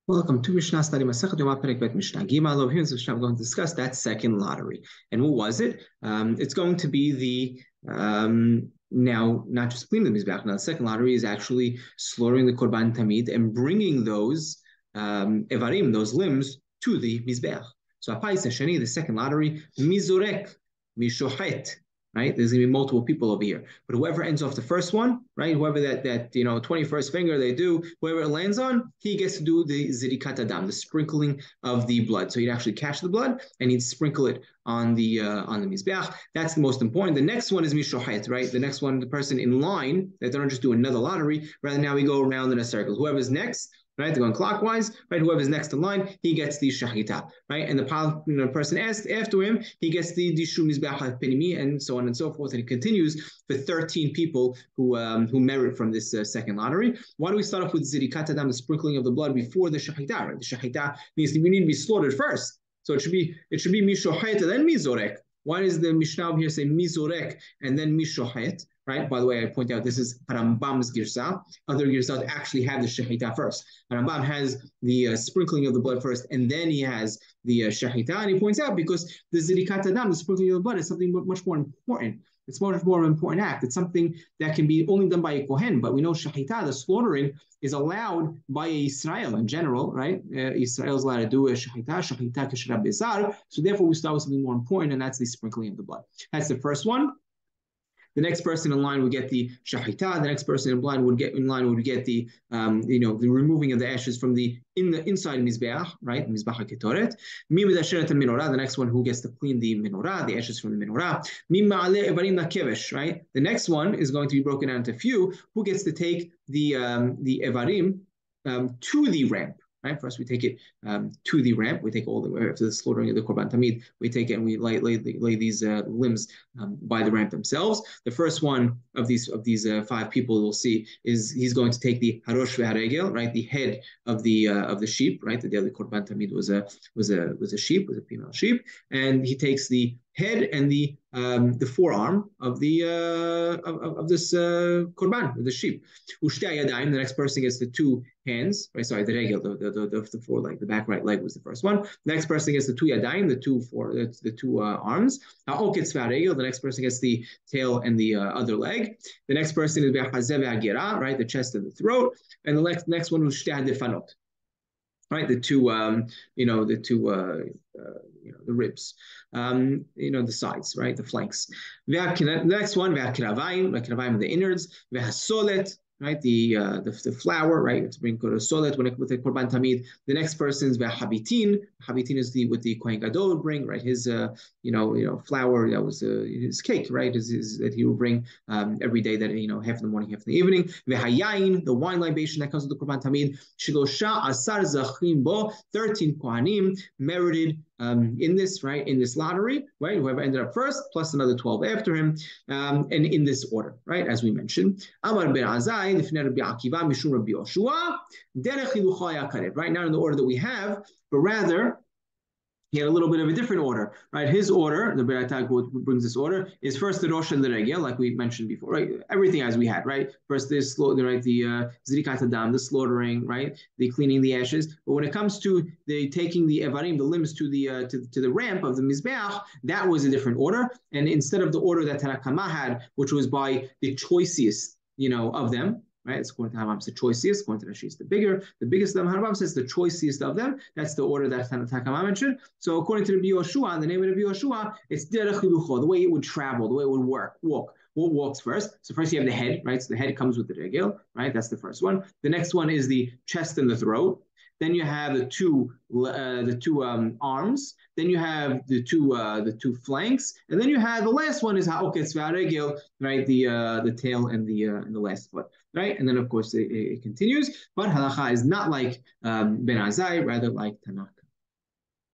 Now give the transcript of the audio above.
Welcome to Mishna study Masechet Yoma Perek Bet Mishnah Gimel. Over here in this Mishnah, I'm going to discuss that second lottery. And what was it? It's going to be now not just cleaning the mizbeach. Now the second lottery is actually slaughtering the korban tamid and bringing those evarim, those limbs, to the mizbeach. So Apais Sheni, the second lottery, mizorek, mishochet. Right, there's going to be multiple people over here, but whoever ends off the first one, right, whoever that 21st finger they do, whoever it lands on, he gets to do the zirikat adam, the sprinkling of the blood. So he'd actually catch the blood and he'd sprinkle it on the mizbeach. That's the most important. The next one is mishochet, right? The next one, the person in line, that they don't just do another lottery. Rather, now we go around in a circle. Whoever's next. Right, they're going clockwise. Right, whoever's next in line, he gets the shahita. Right, and the person asked after him, he gets the dishu mizbeach penimi, and so on and so forth. And it continues for 13 people who merit from this second lottery. Why do we start off with zirikat adam, the sprinkling of the blood, before the shahita? Right, the shahita means we need to be slaughtered first. So it should be mishochet and then mizorek. Why does the Mishnah over here say mizorek and then mishochet? Right. By the way, I point out this is Rambam's girsa. Other girsat actually have the shahita first. Rambam has the sprinkling of the blood first, and then he has the shahita. And he points out because the zirikat adam, the sprinkling of the blood, is something much more important. It's much more of an important act. It's something that can be only done by a kohen. But we know shahita, the slaughtering, is allowed by Israel in general, right? Israel is allowed to do a shahita k'shra bezar. So therefore, we start with something more important, and that's the sprinkling of the blood. That's the first one. The next person in line would get the shahita. The next person in line would get the the removing of the ashes from the inside mizbeach, right? Mizbeach ketoret. Mimid asheret menorah. The next one who gets to clean the menorah, the ashes from the menorah. Mima'ale evarim lakevesh, right? The next one is going to be broken down into a few. Who gets to take the evarim to the ramp? Right. First, we take it to the ramp. We take all the way after the slaughtering of the korban tamid. We take it and we lay these limbs by the ramp themselves. The first one of these five people we'll see is he's going to take the harosh ve'haregel, right, the head of the sheep, right. The daily korban tamid was a sheep, was a female sheep, and he takes the head and the forearm of the of this korban, of the sheep. Ushtei yadayim. The next person gets the two hands. Right, sorry, the regel, the foreleg, the back right leg was the first one. The next person gets the two yadayim, the two arms. The next person gets the tail and the other leg. The next person is be'hazeh ve'hagira, right, the chest and the throat. And the next one was shtei hadefanot. Right, the ribs, the sides, right, the flanks. The next one, ve'hakiravayim, the innards, ve'hasolet, right, the flour, right, to bring solet with the korban tamid. The next person is ve'habitin. Habitin is what the kohen gadol would bring, right, his flour that was his cake, right, that he will bring every day, that half in the morning, half in the evening. Ve'hayayin, the wine libation that comes with the korban tamid. Shilosha asar zachim bo, 13 kohanim merited in this lottery, right? Whoever ended up first, plus another 12 after him, and in this order, right? As we mentioned. Amar ben Azai, Rabbi Akiva, Mishum Rabbi Yoshua, derech hilucha karev, right? Not in the order that we have, but rather he had a little bit of a different order, right? His order, the Beratag brings this order, is first the Rosh and the Regel, like we mentioned before, right? Everything as we had, right? First the Zirikat Adam, the slaughtering, right? The cleaning the ashes. But when it comes to the taking the Evarim, the limbs to the ramp of the Mizbeach, that was a different order. And instead of the order that Tanakama had, which was by the choicest, of them, right? It's according to Rambam, it's the choicest. According to Rashi, it's the biggest of them. Rambam says the choicest of them. That's the order that Tanakama mentioned. So according to Rabbi Yoshua, the name of Rabbi Yoshua, it's derech hilucha, the way it would travel, the way it would walk. What walks first? So first you have the head, right? So the head comes with the regel, right? That's the first one. The next one is the chest and the throat. Then you have the two arms. Then you have the two flanks, and then you have the last one is ha'oketz ve'haregel, right? The tail and the last foot, right? And then of course it continues. But halacha is not like Ben Azai, rather like Tanakh.